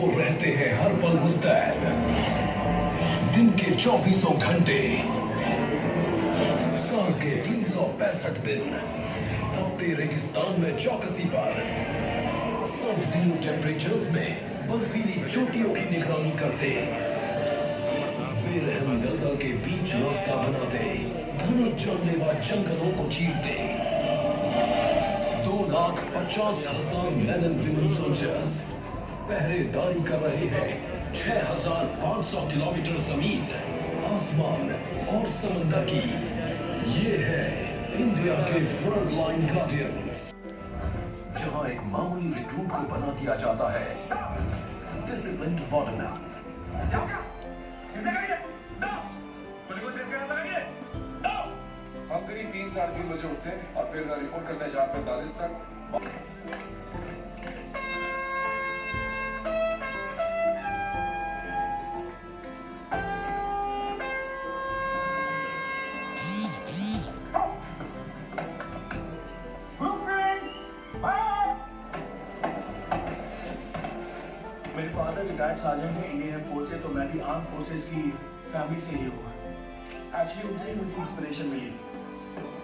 वो रहते हैं हर पल मुस्तैद, दिन के 24 घंटे, साल के 365 दिन, तपते रेगिस्तान में चौकसी पर, सब जीरो टेम्परेचर्स में बर्फीली चोटियों की निगरानी करते, बेरहम दलदल के बीच रास्ता बनाते, घने जानलेवा जंगलों को चीरते, 2,50,000 men and women soldiers पहरेदारी कर रहे हैं 6,500 किलोमीटर जमीन, आसमान और समंदर की। ये है इंडिया के फ्रंट लाइन गार्डियंस। जहां एक मामूली रिक्रूट को बना दिया जाता है डिसिप्लिन बॉर्डरमैन। हम करीब 3-3:30 बजे उठते हैं और फिर रिपोर्ट करते हैं 4:45 तक। मेरे फादर रिटायर्ड सार्जेंट है इंडियन एयर फोर्स से, तो मैं भी आर्म फोर्सेस की फैमिली से ही हूँ। एक्चुअली उनसे ही मुझे इंस्पिरेशन मिली।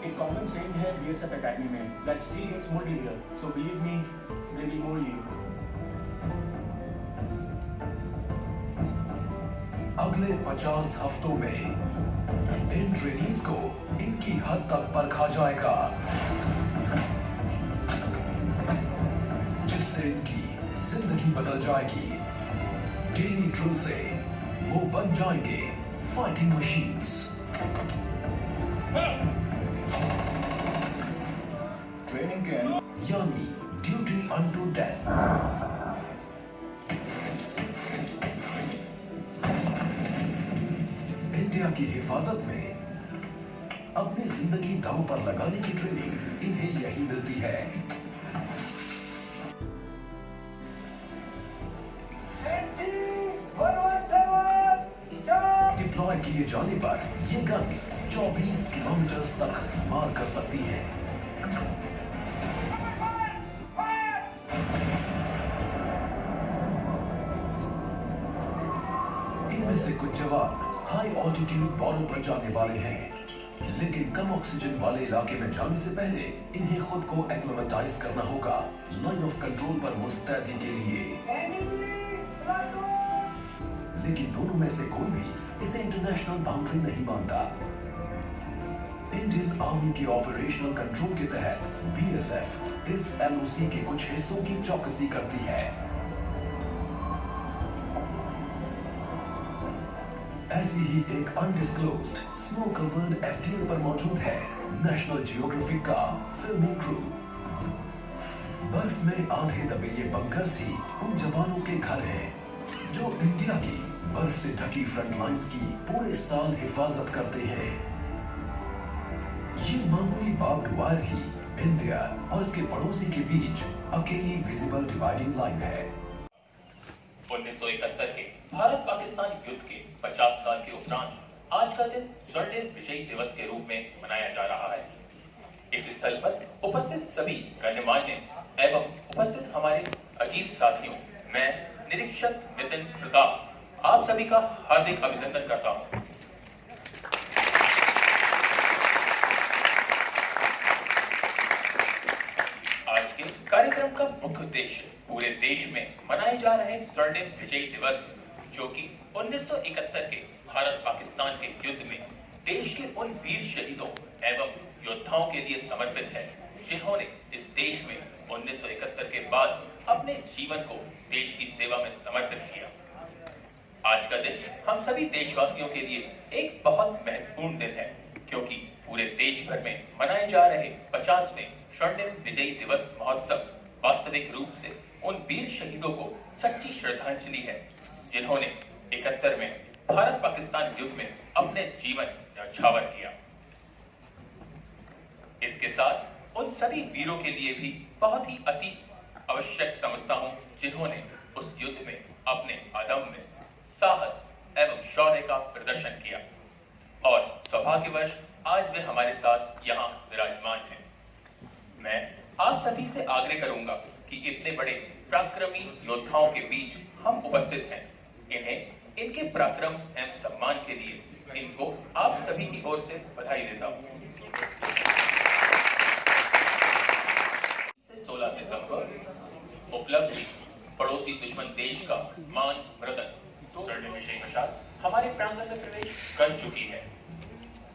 एक कॉमन सेइंग है बीएसएफ एकेडमी में, that steel gets moulded here, so believe me, they will mould you. अगले 50 हफ्तों में इन ट्रेनीज को इनकी हद तक परखा जाएगा, जिससे इनकी जिंदगी बदल जाएगी। डेली ड्रिल से वो बन जाएंगे फाइटिंग मशीन्स। ट्रेनिंग के यानी ड्यूटी अनटू डेथ। इंडिया की हिफाजत में अपनी जिंदगी दांव पर लगाने की ट्रेनिंग इन्हें यही मिलती है। डिप्लॉय किए जाने पर ये गन्स 24 किलोमीटर तक मार कर सकती हैं। इनमें से कुछ जवान हाई ऑल्टीट्यूड बॉर्डर पर जाने वाले हैं, लेकिन कम ऑक्सीजन वाले इलाके में जाने से पहले इन्हें खुद को एक्लिमेटाइज करना होगा लाइन ऑफ कंट्रोल पर मुस्तैदी के लिए। लेकिन दोनों में से कोई भी इसे इंटरनेशनल बाउंड्री नहीं मानता। इंडियन आर्मी के ऑपरेशनल कंट्रोल के तहत बीएसएफ इस एलओसी के कुछ हिस्सों की चौकसी करती है। ऐसी ही एक अनडिस्क्लोज्ड स्नो कवर्ड एफटीएल पर मौजूद है नेशनल जियोग्राफिक का फिल्मिंग क्रू। बर्फ में आधे दबे ये बंकर्स ही उन जवानों के घर हैं जो इंडिया की बर्फ से ढकी फ्रंट लाइंस की पूरे साल हिफाजत करते हैं। ये मामूली बार्ब्ड वायर ही इंडिया और इसके पड़ोसी के बीच अकेली विजिबल डिवाइडिंग लाइन है। 1971 के भारत पाकिस्तान युद्ध के 50 साल के उपरांत आज का दिन स्वर्णिम विजय दिवस के रूप में मनाया जा रहा है। इस स्थल पर उपस्थित सभी गणमान्य एवं उपस्थित हमारे अजीज साथियों, मैं निरीक्षक नितिन प्रताप आप सभी का हार्दिक अभिनंदन करता हूं। आज के कार्यक्रम का मुख्य उद्देश्य पूरे देश में मनाए जा रहे स्वर्णिम विजय दिवस, जो कि 1971 के भारत पाकिस्तान के युद्ध में देश के उन वीर शहीदों एवं योद्धाओं के लिए समर्पित है, जिन्होंने इस देश में 1971 के बाद अपने जीवन को देश की सेवा में समर्पित किया। आज का दिन हम सभी देशवासियों के लिए एक बहुत महत्वपूर्ण दिन है, क्योंकि पूरे देश भर में मनाए जा रहे 50वें स्वर्णिम विजय दिवस महोत्सव वास्तविक रूप से उन वीर शहीदों को सच्ची श्रद्धांजलि है, जिन्होंने 71 में भारत पाकिस्तान युद्ध में अपने जीवन न्यौछावर किया। इसके साथ उन सभी वीरों के लिए भी बहुत ही अति आवश्यक समझता हूं, जिन्होंने उस युद्ध में अपने अदम्य साहस एवं शौर्य का प्रदर्शन किया और सौभाग्यवश आज वे हमारे साथ यहाँ विराजमान हैं। मैं आप सभी से आग्रह करूंगा कि इतने बड़े पराक्रमी योद्धाओं के बीच हम उपस्थित हैं। इन्हें इनके पराक्रम एवं सम्मान के लिए इनको आप सभी की ओर से बधाई देता हूं। 16 दिसंबर उपलब्धि पड़ोसी दुश्मन देश का मान मृदन स्वर्णिम विजयी मशाल हमारे प्रांगण में प्रवेश कर चुकी है।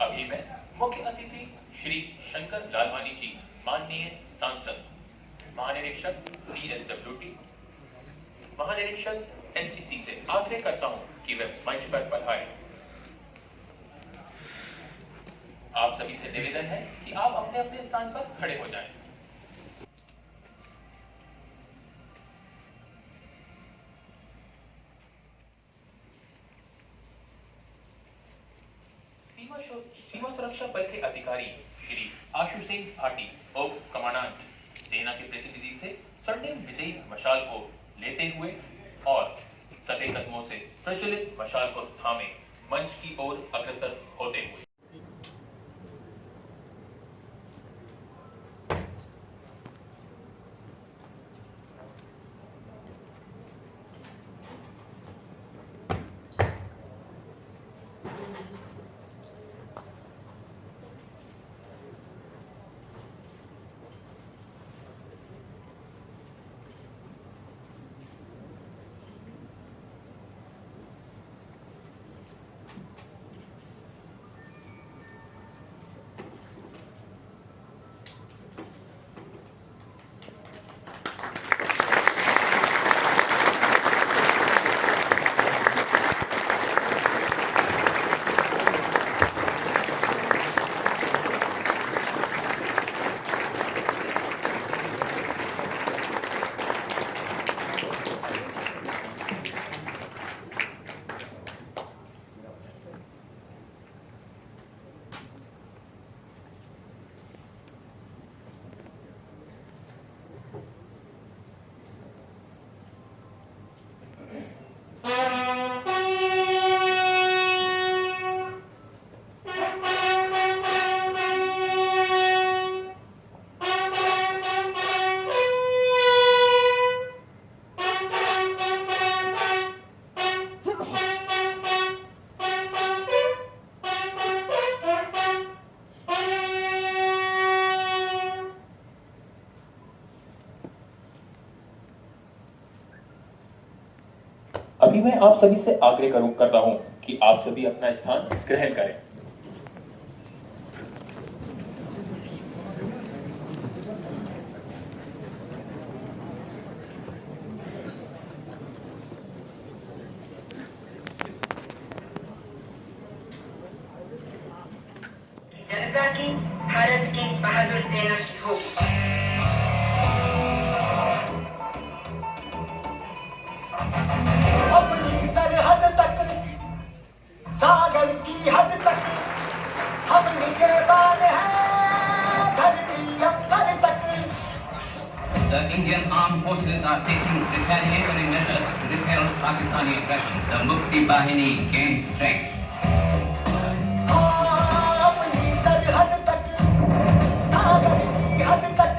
अभी मैं मुख्य अतिथि श्री शंकर लालवानी जी, माननीय सांसद, महानिरीक्षक CSWT, महानिरीक्षक STC से आग्रह करता हूं कि वे मंच पर पधारें। आप सभी से निवेदन है कि आप अपने अपने स्थान पर खड़े हो जाएं। सीमा सुरक्षा बल के अधिकारी श्री आशु सिंह भाटी, उप कमांडेंट, सेना के प्रतिनिधि से स्वर्णिम विजयी मशाल को लेते हुए और सटे कदमों से प्रज्वलित मशाल को थामे मंच की ओर अग्रसर होते हुए अभी मैं आप सभी से आग्रह करता हूं कि आप सभी अपना स्थान ग्रहण करें। जनता की, भारत की बहादुर सेना की हो। अपनी सरहद तक, सागर की हद तक हम निगहबान हैं, धरती अंबर तक। The Indian Armed Forces are taking retaliatory measures to repel Pakistani aggression. The Mukti Bahini gains strength. अपनी सरहद तक, सागर की हद तक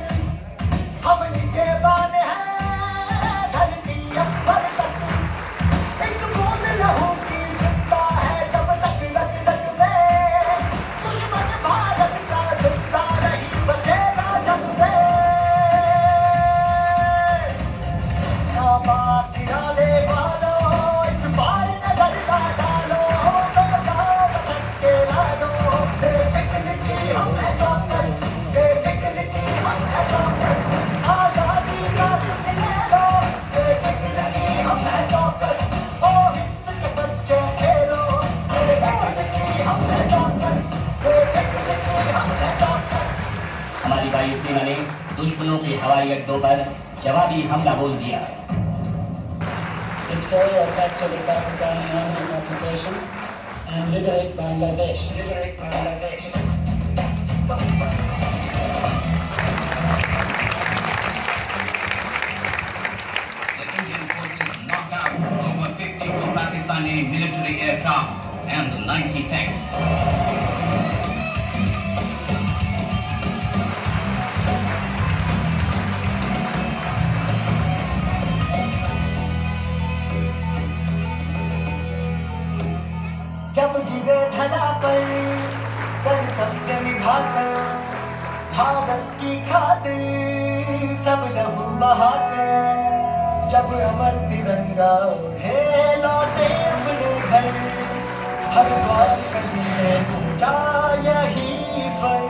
हम निगहबान हैं, धरती अंबर तक। एक बूंद लहू की जिंदा है जब तक रग रग में, दुश्मन भारत का जिंदा नहीं बचेगा जब में। नापाक इरादे वालों, इस बार नजर ना डालो, सबका वतन के लालो। बेफिक्र की हम है चौकस, बेफिक्र की हम है चौकस, आजादी का सुख ले लो। बेफिक्र की हम है चौकस, ओ हिंद के बच्चे खेलो। बेफिक्र की हम है चौकस, बेफिक्र की हम है चौकस। हमारी वायुसेना ने दुश्मनों के हवाई अड्डों पर जवाबी हमला बोल दिया। Destroy or capture the Pakistani army occupation and liberate Bangladesh. Liberate Bangladesh. The Indian forces knocked out over 52 Pakistani military aircraft and 90 tanks. जब गिरे धरा पर कर्तव्य निभाकर भारत की खातिर सब लहू बहाकर जब अमर तिरंगा उड़े लौटे अपने घर हर बार कहीं ने पूछा यही स्वर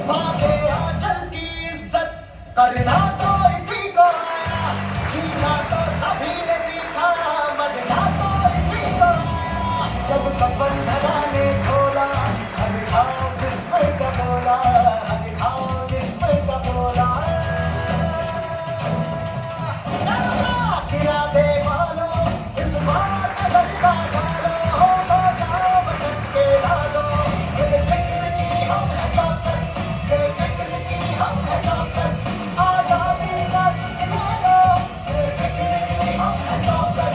माँ के आंचल की इज्जत करना तो इसी को आया जीना तो सभी ने सीखा मरना तो इसी को आया जब कफन धरा ने खोला हर खाओ जिसमें का बोला हर खाओ जिसमें का बोला गिरा दे वालो इस बार नजर का डालो हो जाओ बचन के डालो ये फिक्र की हम है चौकस ये फिक्र की हम है चौकस आजादी का सिखला लो ये फिक्र की हम है चौकस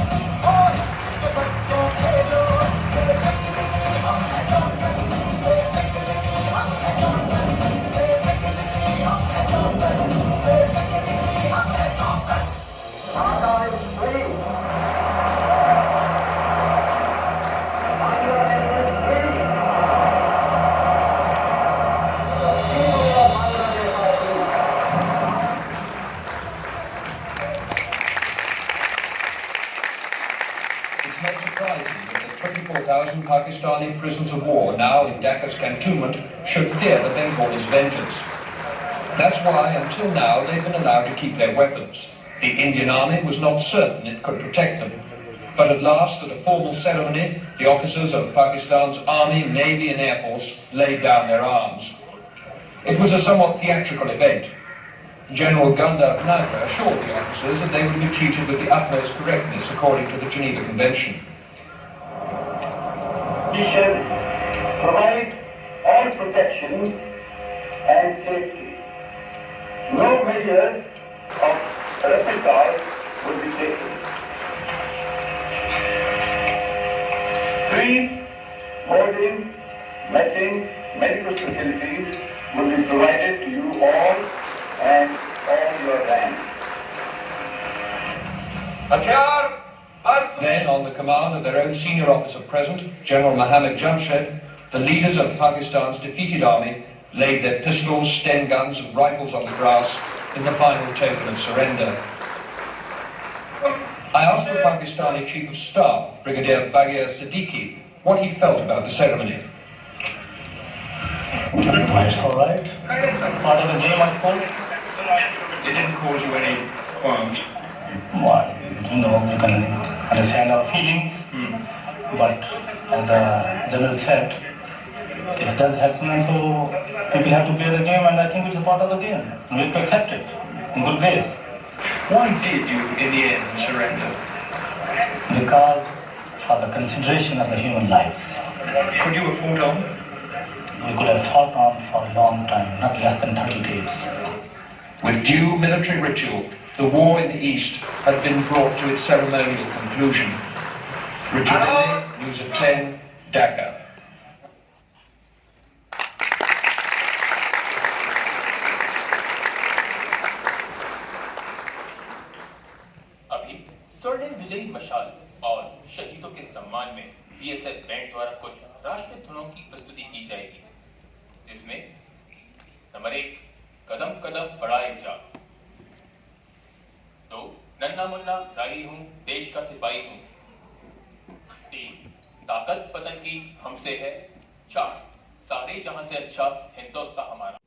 ओ इसके बच्चों खेलो ये फिक्र की हम है चौकस ये फिक्र की हम है चौकस ये फिक्र की हम है चौकस ये फिक्र की हम है चौकस It's not surprising that the 24,000 Pakistani prisoners of war now in Dhaka's cantonment should fear the Bengalis' vengeance. That's why, until now, they've been allowed to keep their weapons. The Indian Army was not certain it could protect them. But at last, at a formal ceremony, the officers of Pakistan's Army, Navy and Air Force laid down their arms. It was a somewhat theatrical event. General Gandhar Nagra assured the officers that they would be treated with the utmost correctness according to the Geneva Convention. We shall provide all protection and safety. No measures of reprisal will be taken. Free boarding, messing, medical facilities will be provided to you all and all your ranks. Then, on the command of their own senior officer present, General Mohammad Jamshed, the leaders of Pakistan's defeated army laid their pistols, Sten guns and rifles on the grass in the final token of surrender. I asked the Pakistani Chief of Staff, Brigadier Bagher Siddiqui, what he felt about the ceremony. It's all right. Part of the game, I suppose. It didn't cause you any qualms? Well, you can understand our feelings, but as the general said, it does happen, so people have to play the game, and I think it's a part of the game. We have to accept it in good ways. Why did you, in the end, surrender? Because for the consideration of the human lives. Could you have fought on? We could have fought on for a long time, not less than 30 days. With due military ritual, the war in the East had been brought to its ceremonial conclusion. Richard Lilly, News of 10, Dhaka. अभी स्वर्णिम विजयी मशाल और शहीदों के सम्मान में BSF band द्वारा कुछ राष्ट्रीय धुनों की प्रस्तुति की जाएगी, जिसमें नंबर 1 कदम कदम बढ़ाए जा, 2 नन्ना मुन्ना राही हूं देश का सिपाही हूं, 3 ताकत पतन की हमसे है, 4 सारे जहां से अच्छा हिंदुस्तान हमारा।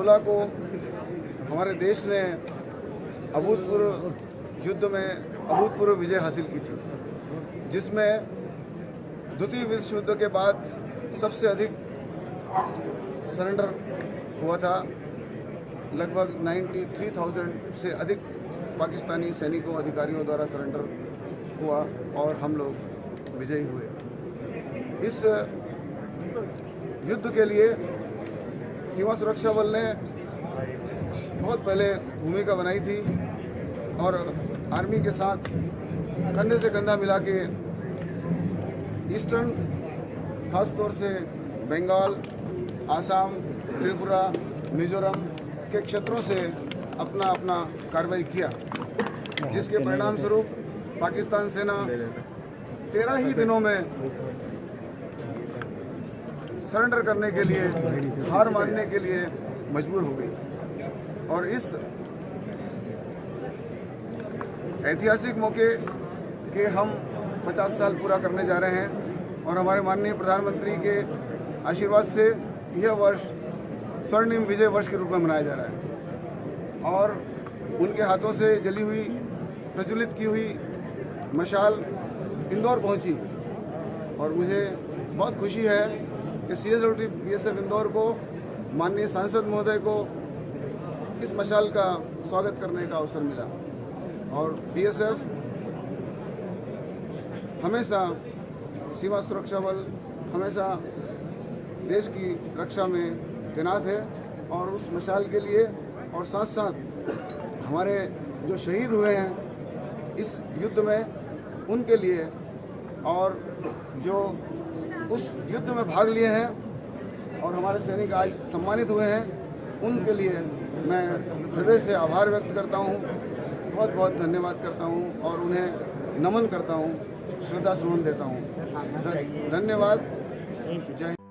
2016 को हमारे देश ने अभूतपूर्व युद्ध में अभूतपूर्व विजय हासिल की थी, जिसमें द्वितीय विश्व युद्ध के बाद सबसे अधिक सरेंडर हुआ था। लगभग 93,000 से अधिक पाकिस्तानी सैनिकों अधिकारियों द्वारा सरेंडर हुआ और हम लोग विजयी हुए। इस युद्ध के लिए सीमा सुरक्षा बल ने बहुत पहले भूमिका बनाई थी और आर्मी के साथ कंधे से कंधा मिला के ईस्टर्न, खास तौर से बंगाल, आसाम, त्रिपुरा, मिजोरम के क्षेत्रों से अपना अपना कार्रवाई किया, जिसके परिणाम स्वरूप पाकिस्तान सेना 13 ही दिनों में सरेंडर करने के लिए, हार मानने के लिए मजबूर हो गई। और इस ऐतिहासिक मौके के हम 50 साल पूरा करने जा रहे हैं और हमारे माननीय प्रधानमंत्री के आशीर्वाद से यह वर्ष स्वर्णिम विजय वर्ष के रूप में मनाया जा रहा है। और उनके हाथों से जली हुई, प्रज्वलित की हुई मशाल इंदौर पहुंची और मुझे बहुत खुशी है कि CSWT BSF इंदौर को, माननीय सांसद महोदय को इस मशाल का स्वागत करने का अवसर मिला। और BSF हमेशा, सीमा सुरक्षा बल हमेशा देश की रक्षा में तैनात है और उस मशाल के लिए और साथ साथ हमारे जो शहीद हुए हैं इस युद्ध में उनके लिए और जो उस युद्ध में भाग लिए हैं और हमारे सैनिक आज सम्मानित हुए हैं, उनके लिए मैं हृदय से आभार व्यक्त करता हूं, बहुत बहुत धन्यवाद करता हूं और उन्हें नमन करता हूं, श्रद्धा सुमन देता हूं। धन्यवाद। जय